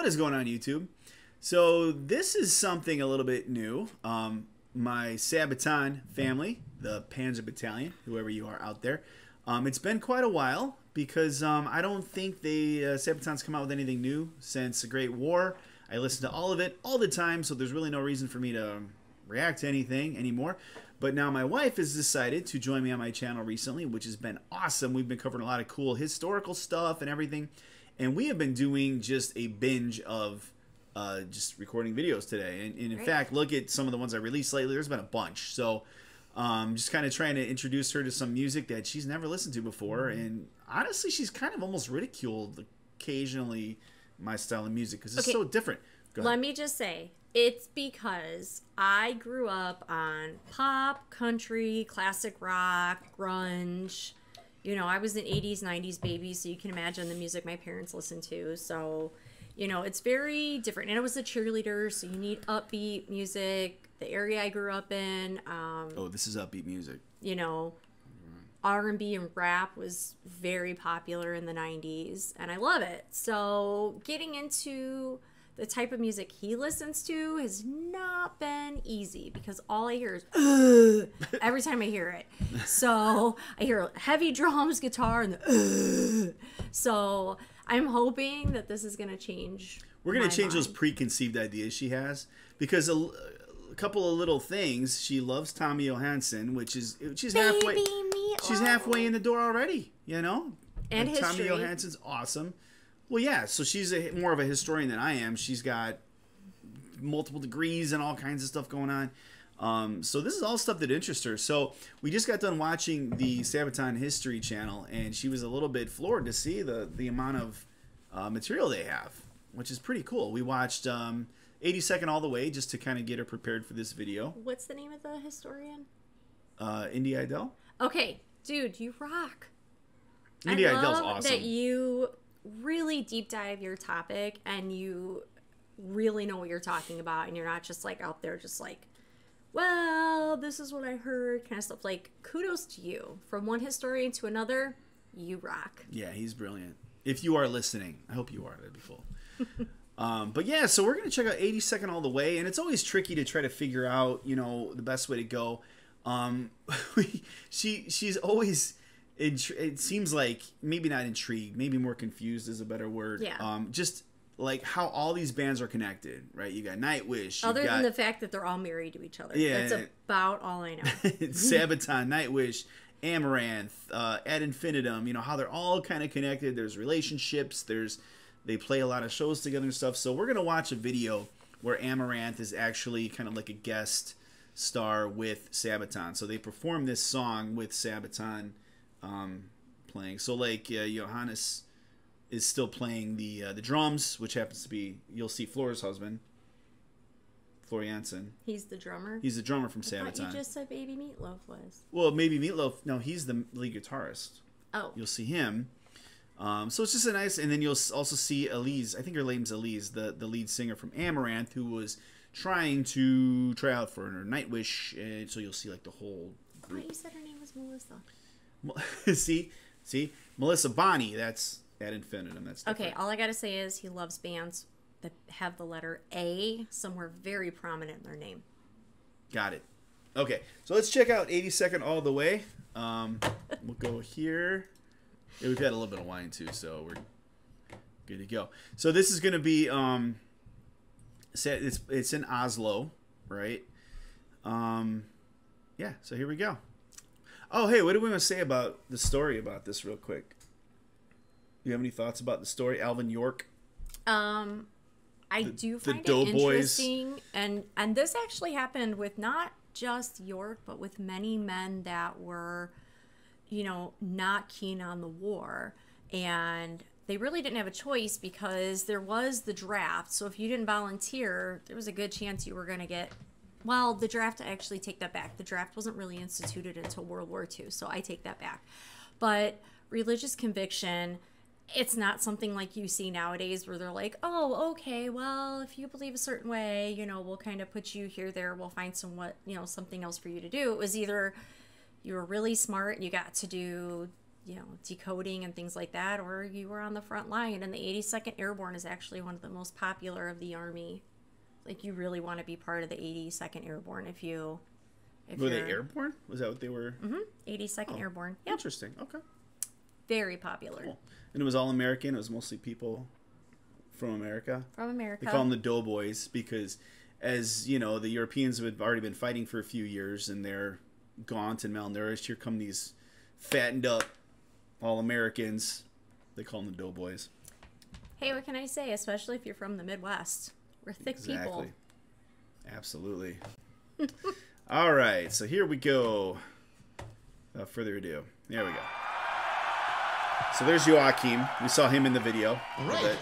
What is going on, YouTube? So this is something a little bit new. My SABATON family, the Panzer Battalion, whoever you are out there, it's been quite a while because I don't think SABATON's come out with anything new since the Great War. I listen to all of it all the time, so there's really no reason for me to react to anything anymore. But now my wife has decided to join me on my channel recently, which has been awesome. We've been covering a lot of cool historical stuff and everything. And we have been doing just a binge of just recording videos today. And in fact, look at some of the ones I released lately. There's been a bunch. So just kind of trying to introduce her to some music that she's never listened to before. And honestly, she's kind of almost ridiculed occasionally my style of music because it's so different. Let me just say, it's because I grew up on pop, country, classic rock, grunge. You know, I was an 80s, 90s baby, so you can imagine the music my parents listened to. So, you know, it's very different. And I was a cheerleader, so you need upbeat music. The area I grew up in. Oh, this is upbeat music. You know, R&B and rap was very popular in the 90s, and I love it. So getting into the type of music he listens to has not been easy because all I hear is "Ugh" every time I hear it. So I hear heavy drums, guitar, and the "Ugh." So I'm hoping that this is going to change. We're going to change those preconceived ideas she has because a couple of little things. She loves Tommy Johansson, which is she's halfway in the door already, you know. And history. Tommy Johansson's awesome. Well, yeah, so she's more of a historian than I am. She's got multiple degrees and all kinds of stuff going on. So this is all stuff that interests her. So we just got done watching the SABATON History channel, and she was a little bit floored to see the amount of material they have, which is pretty cool. We watched 82nd All the Way just to kind of get her prepared for this video. What's the name of the historian? Indy Idell. Okay, dude, you rock. Indy I Idell's love awesome. that you really deep dive your topic and you really know what you're talking about, and you're not just like out there just like, well, this is what I heard kind of stuff. Like, kudos to you. From one historian to another, you rock. Yeah, he's brilliant. If you are listening, I hope you are. That'd be cool. But yeah, so we're gonna check out 82nd All the Way, and it's always tricky to try to figure out, you know, the best way to go. She's always, it seems like, maybe not intrigued, maybe more confused is a better word. Yeah. Just like how all these bands are connected, right? You got Nightwish. Other than the fact that they're all married to each other. Yeah. That's about all I know. SABATON, Nightwish, Amaranth, Ad Infinitum, you know, how they're all kind of connected. There's relationships. They play a lot of shows together and stuff. So we're going to watch a video where Amaranthe is actually kind of like a guest star with SABATON. So they perform this song with SABATON playing. So like Johannes is still playing the drums, which happens to be, you'll see Flora's husband, Flor Jansen. He's the drummer? He's the drummer from I thought SABATON. you just said Baby Meatloaf was. Well, maybe Meatloaf. No, he's the lead guitarist. Oh. You'll see him. So it's just a nice, and then you'll also see Elise. I think her name's Elise, the lead singer from Amaranth, who was trying to try out for her Nightwish, and so you'll see like the whole group. I thought you said her name was Melissa. see, Melissa Bonney. That's Ad Infinitum. That's different. Okay. All I gotta say is he loves bands that have the letter A somewhere very prominent in their name. Got it. Okay, so let's check out 82nd All the Way. We'll go here. Yeah, we've had a little bit of wine too, so we're good to go. So this is going to be it's in Oslo, right? Yeah. So here we go. Oh, hey, what do we want to say about the story about this, real quick? Do you have any thoughts about the story, Alvin York? I do find it interesting, and this actually happened with not just York, but with many men that were, you know, not keen on the war, and they really didn't have a choice because there was the draft. So if you didn't volunteer, there was a good chance you were going to get, well, the draft, I actually take that back. The draft wasn't really instituted until World War II, so I take that back. But religious conviction, it's not something like you see nowadays where they're like, oh, okay, well, if you believe a certain way, you know, we'll kind of put you here, there, we'll find something else for you to do. It was either you were really smart and you got to do decoding and things like that, or you were on the front line. And the 82nd Airborne is actually one of the most popular of the Army. Like, you really want to be part of the 82nd Airborne if were they airborne? Was that what they were? 82nd Airborne. Yep. Interesting. Okay. Very popular. Cool. And it was all American. It was mostly people from America. From America. They call them the doughboys because, as you know, the Europeans have already been fighting for a few years and they're gaunt and malnourished. Here come these fattened up all Americans. They call them the doughboys. Hey, what can I say? Especially if you're from the Midwest. We're thick people. Absolutely. All right, so here we go. Without further ado, there we go. So there's Joachim. We saw him in the video. All right.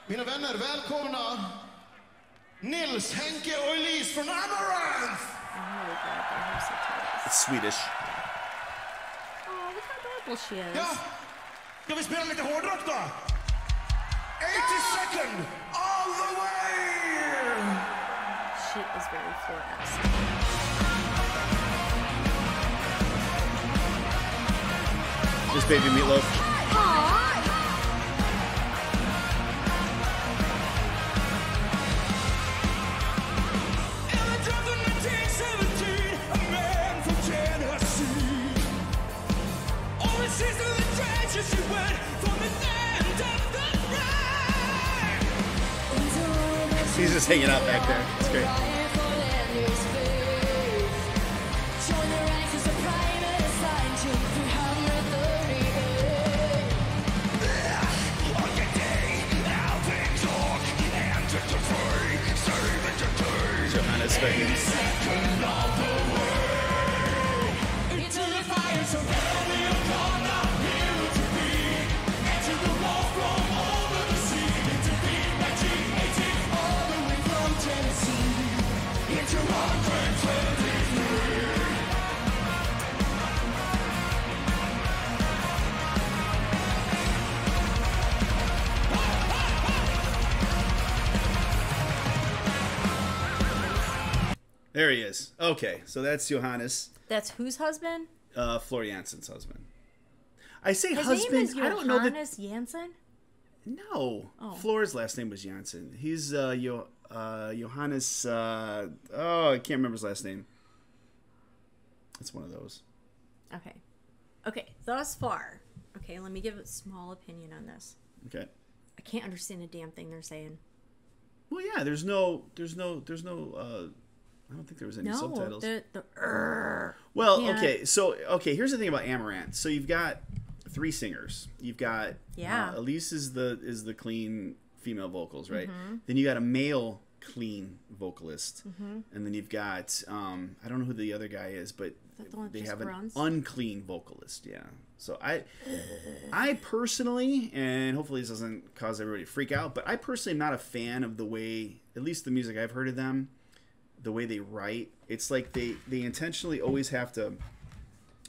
Mina vänner, välkomna Nils, Henke och Elise från Amaranthe. I'm really glad they have subtitles. It's Swedish. Oh, look how adorable she is. Ja, ska vi spela lite hårdrock då? 82nd, all the way! She is very Florida-esque. This baby Meatloaf. He's just hanging out back there. It's great. Johannes There he is. Okay, so that's Johannes. That's whose husband? Flor Jansen's husband. I say His husband. name is I don't know that. Johannes Jansen? No. Oh. Flor's last name was Jansen. He's Johannes. I can't remember his last name. It's one of those. Okay. Okay, thus far. Okay, let me give a small opinion on this. Okay. I can't understand a damn thing they're saying. Well, yeah. There's no. I don't think there was any subtitles. Well, okay. So, here's the thing about Amaranthe. So you've got 3 singers. You've got Elise is the clean female vocals, right? Mm-hmm. Then you got a male clean vocalist, and then you've got I don't know who the other guy is, but they have an unclean vocalist. Yeah. So I personally, and hopefully this doesn't cause everybody to freak out, but I personally am not a fan of the way, at least the music I've heard of them, the way they write. It's like they intentionally always have to,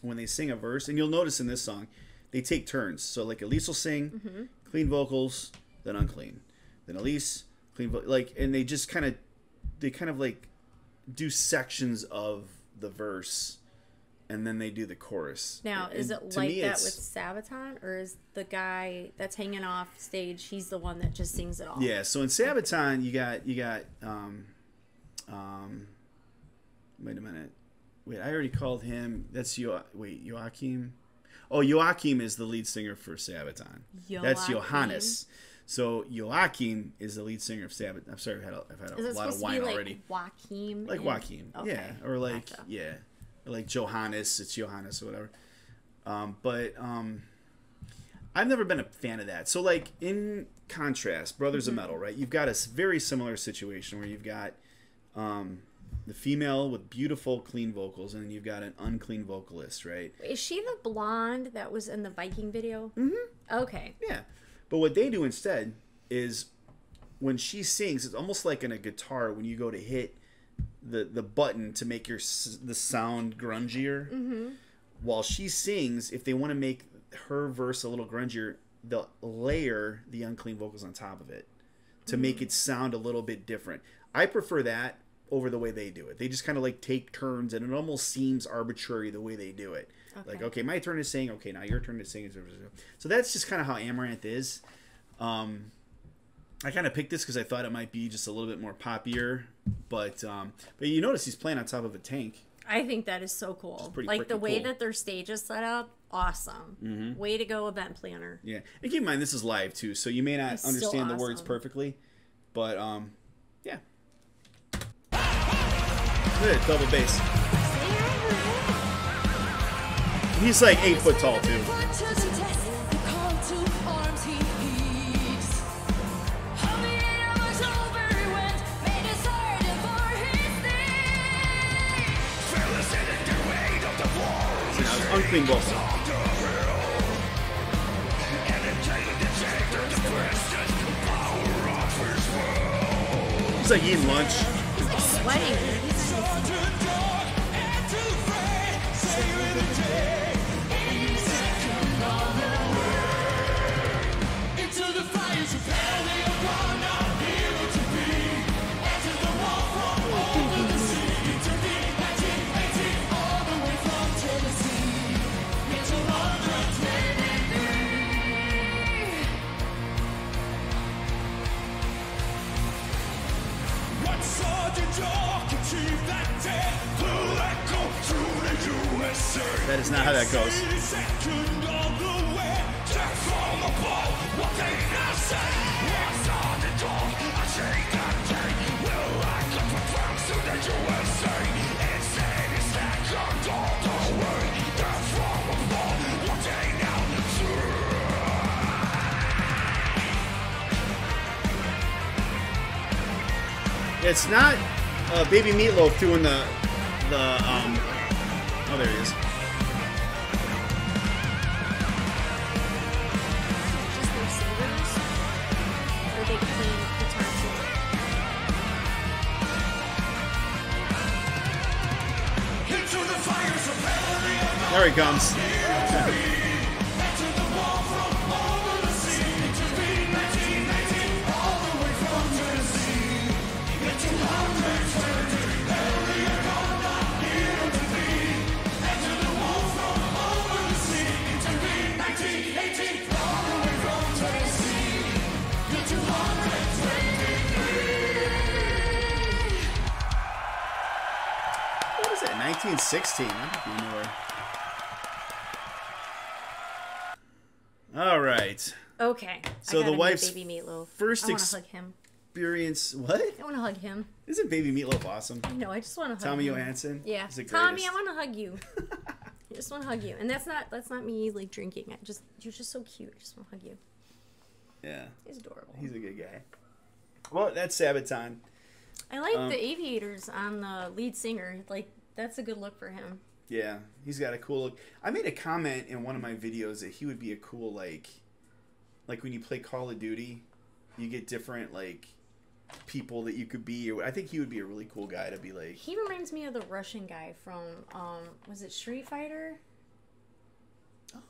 when they sing a verse, and you'll notice in this song, they take turns. So like Elise will sing clean vocals, then unclean, then Elise clean and they just kind of like do sections of the verse, and then they do the chorus. Now, is it like that with SABATON, or is the guy that's hanging off stage, he's the one that just sings it all? Yeah. So in SABATON, you got wait a minute. Wait, I already called him. That's Joachim. Oh, Joachim is the lead singer for SABATON. That's Johannes. So Joachim is the lead singer of SABATON. I'm sorry, I've had a lot of wine already. Joachim. Like Joachim, okay. Yeah, or like or like Johannes. It's Johannes or whatever. But I've never been a fan of that. So like in contrast, Brothers of Metal, right? You've got a very similar situation where you've got the female with beautiful clean vocals, and then you've got an unclean vocalist, right? Is she the blonde that was in the Viking video? Mm-hmm. Okay. Yeah. But what they do instead is when she sings, it's almost like in a guitar when you go to hit the button to make the sound grungier. Mm-hmm. While she sings, if they want to make her verse a little grungier, they'll layer the unclean vocals on top of it to make it sound a little bit different. I prefer that over the way they do it. They just kind of like take turns, and it almost seems arbitrary the way they do it. Like, okay, my turn to sing. Okay, now your turn to sing. So that's just kind of how Amaranthe is. I kind of picked this because I thought it might be just a little bit more poppier, but you notice he's playing on top of a tank. I think that is so cool. Like the way that their stage is set up, awesome. Mm-hmm. Way to go, event planner. Yeah, and keep in mind this is live too, so you may not understand the words perfectly, but yeah. Look at that double bass. He's like 8 foot tall too. Unclean ball. He's like eating lunch. He's like sweating. That is not how that goes. It's not Baby Meatloaf doing the oh, there he is. Just their singers? Or they play guitar too? There he comes. What is that? 1916. That might be newer. All right. Okay. So the wife's Baby Meatloaf. first I want to hug him. experience. What? I want to hug him. Isn't Baby Meatloaf awesome? No, I just want to hug Tommy him. Johansson. Yeah. He's the Tommy, greatest. I want to hug you. I just want to hug you, and that's not me like drinking. You're just so cute. I just want to hug you. Yeah. He's adorable. He's a good guy. Well, that's Sabaton. I like the aviators on the lead singer. Like, that's a good look for him. Yeah, he's got a cool look. I made a comment in one of my videos that he would be a cool, like when you play Call of Duty, you get different, like, people that you could be. I think he would be a really cool guy to be like. He reminds me of the Russian guy from, was it Street Fighter?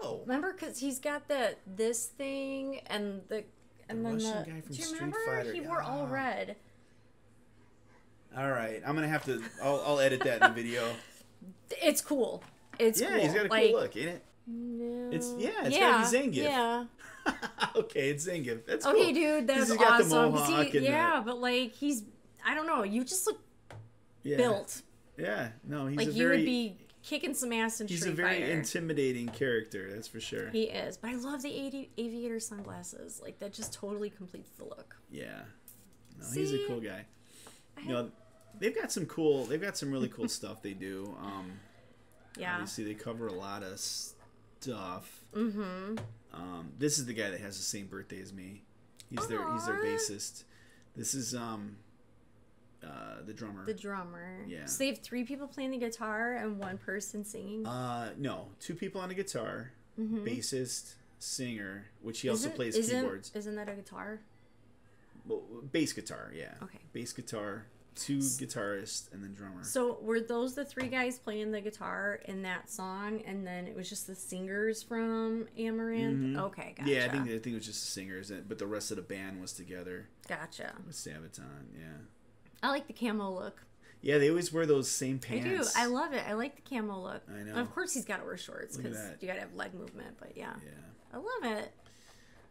Oh. Remember, because he's got this thing and then Russian guy from do you Street remember? Fighter. He wore all red. All right, I'm gonna have to. I'll edit that in the video. It's cool. It's cool. He's got a cool look, ain't it? No. It's gotta be Zangief. Yeah. Okay, it's Zangief. That's cool. Okay, dude, that's he's got awesome. the mohawk and but like I don't know. You just look built. Yeah, no, he's like a you very. would be kicking some ass in He's Street a very Fighter. intimidating character, that's for sure. He is, but I love the aviator sunglasses. Like that just totally completes the look. Yeah, no, he's a cool guy. They've got some really cool stuff they do. Yeah, obviously they cover a lot of stuff. Mm-hmm. This is the guy that has the same birthday as me. He's their bassist. This is the drummer. The drummer. Yeah. So they have 3 people playing the guitar and 1 person singing. No, 2 people on the guitar, bassist, singer, which he also plays isn't, keyboards. Isn't that a guitar? Well, bass guitar, yeah. Okay. Bass guitar, 2 guitarists, and then drummer. So were those the 3 guys playing the guitar in that song, and then it was just the singers from Amaranthe? Mm-hmm. Okay, gotcha. Yeah, I think it was just the singers, but the rest of the band was together. Gotcha. With Sabaton, yeah. I like the camo look. Yeah, they always wear those same pants. I do. I love it. I like the camo look. I know. And of course, he's got to wear shorts because you got to have leg movement. But yeah, I love it.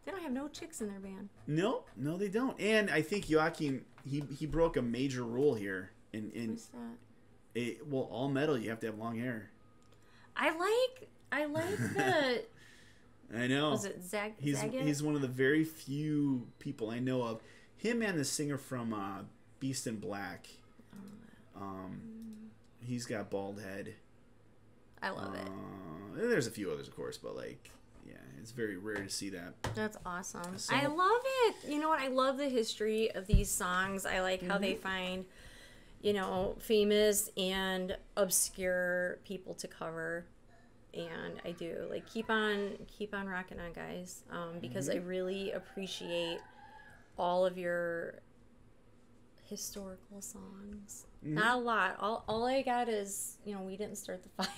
They don't have no chicks in their band. No, they don't. And I think Joachim, he broke a major rule here. What's that? Well, all metal, you have to have long hair. I like the. I know. Was it Zagat? He's one of the very few people I know of. Him and the singer from Beast in Black. He's got bald head. I love it. There's a few others, of course, but like, yeah, it's very rare to see that. That's awesome. So, I love it. You know what? I love the history of these songs. I like how they find, famous and obscure people to cover. And I do like keep on rocking on, guys, because I really appreciate all of your historical songs. Not a lot. All I got is we didn't start the fire.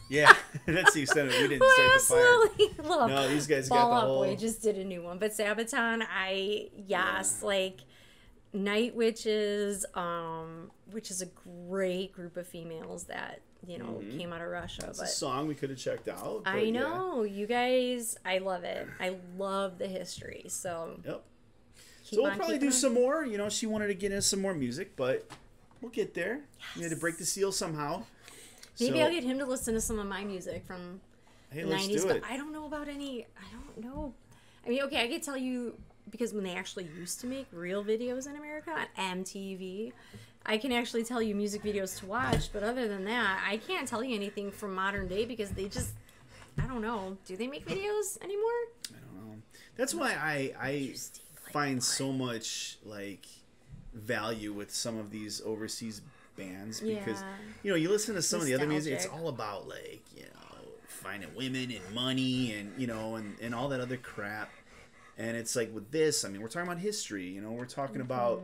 Yeah, that's the extent of it. We didn't start the fire. Look, no, these guys got the whole. Boy just did a new one, but Sabaton, like Night Witches, which is a great group of females that came out of Russia. It's a song we could have checked out. I know you guys. I love it. I love the history. So yep. So we'll probably do some more. She wanted to get into some more music, but we'll get there. Yes. We had to break the seal somehow. Maybe I'll get him to listen to some of my music from the 90s. Let's do it. But I don't know about any. I don't know. I mean, okay, I could tell you because when they actually used to make real videos in America on MTV, I can actually tell you music videos to watch. But other than that, I can't tell you anything from modern day because they just. I don't know. Do they make videos anymore? I don't know. That's why I find so much like value with some of these overseas bands because you listen to some of the other music, it's all about like finding women and money and and all that other crap. And it's like with this, I mean, we're talking about history. We're talking about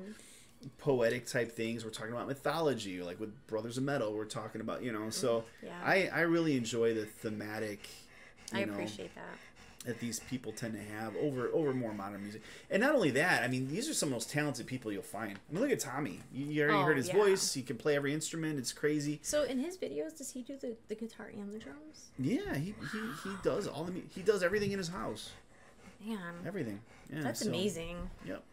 poetic type things. We're talking about mythology, like with Brothers of Metal. We're talking about So I really enjoy the thematic. I appreciate that these people tend to have over more modern music. And not only that, I mean, these are some of the most talented people you'll find. I mean, look at Tommy. You already heard his voice. He can play every instrument. It's crazy. So in his videos, does he do the guitar and the drums? Yeah, he does he does everything in his house. Man. Everything. Yeah, that's amazing. Yep.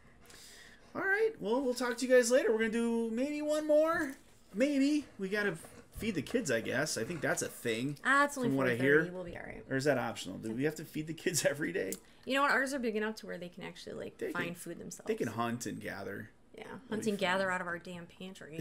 All right. Well, we'll talk to you guys later. We're going to do maybe one more. Maybe. We got to feed the kids, I guess. I think that's a thing. It's only 4:30. We'll be all right. Or is that optional? Do we have to feed the kids every day? You know what? Ours are big enough to where they can actually find food themselves. They can hunt and gather. Yeah, hunt and gather out of our damn pantry.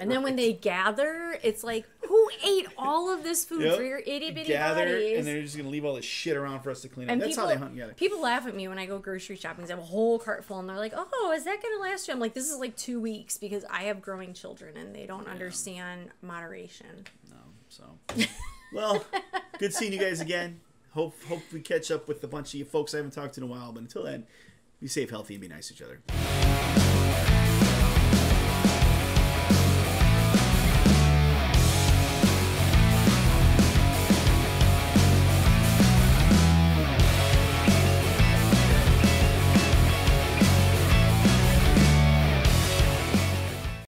And then when they gather, it's like, who ate all of this food for your itty bitty bodies? And they're just gonna leave all this shit around for us to clean up. That's how they hunt and gather. People laugh at me when I go grocery shopping. I have a whole cart full, and they're like, "Oh, is that gonna last you?" I'm like, "This is like 2 weeks because I have growing children, and they don't understand moderation." No, so well, good seeing you guys again. Hope we catch up with a bunch of you folks I haven't talked to in a while. But until then, be safe, healthy, and be nice to each other.